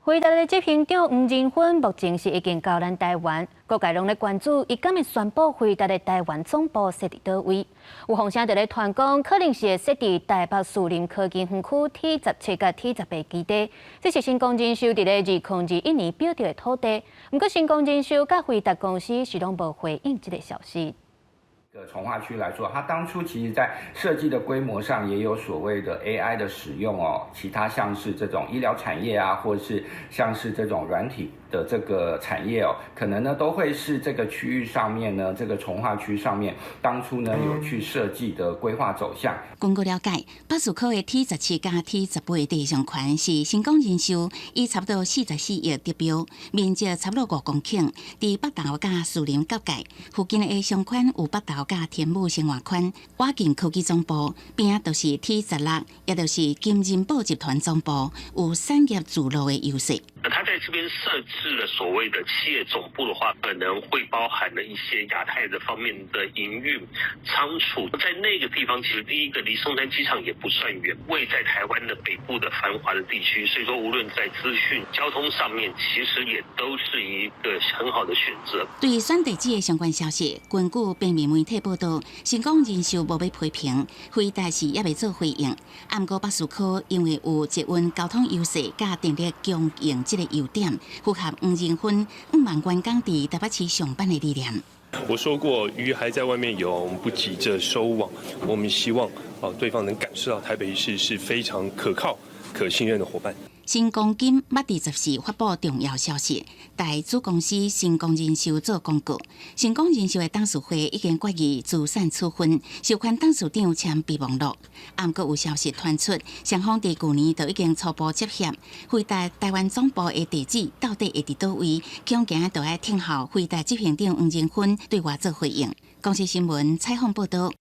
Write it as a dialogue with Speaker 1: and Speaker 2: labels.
Speaker 1: 回答的执行长黄仁勋目前是已经到咱台湾，各界拢咧关注伊敢会宣布回答的台湾总部设伫倒位。有风声就咧传讲，可能是会设伫台北树林科技园区 T17甲 T18基地，这是新光人寿伫咧2021年标定的土地。不过新光人寿甲回答公司是拢无回应这个消息。
Speaker 2: 从化区来说，它当初其实在设计的规模上也有所谓的 AI 的使用哦，其他像是这种医疗产业啊，或者是像是这种软体的这个产业哦，可能呢都会是这个区域上面呢，这个从化区上面当初呢有去设计的规划走向。
Speaker 3: 根据了解，北树科的 T17加 T18地上权是新光人寿以差不多44亿得标，面积差不多5公顷，伫北投甲树林交界，附近的商圈有北投。 甲天母生活圈、华景科技总部边啊，就是 T16，也就是金仁宝集团总部，有产业主路的优势。
Speaker 4: 它在这边设置了所谓的企业总部的话，可能会包含了一些亚太的方面的营运仓储，在那个地方，其实第一个离松山机场也不算远，位在台湾的北部的繁华的地区，所以说无论在资讯、交通上面，其实也都是一个很好的选择。
Speaker 3: 对选地址的相关消息，根据平面媒体报道，新光人寿无要批评，回答是也未做回应。不过北树科因为有捷运交通优势，甲电力供应这个优点，符合黄仁勋5万员工伫台北市上班的理念。
Speaker 5: 我说过，鱼还在外面游，我们不急着收网。我们希望对方能感受到台北市是非常可靠、可信任的伙伴。
Speaker 3: 新光金捌伫10时发布重要消息，代子公司新光人寿做公告。新光人寿的董事会已经决议资产处分，授权董事长签备忘录。不过有消息传出，双方伫去年就已经初步接洽，回答台湾总部的地址到底会伫倒位，恐惊就要听候回答执行长黄仁勋对外做回应。公司新闻采访报道。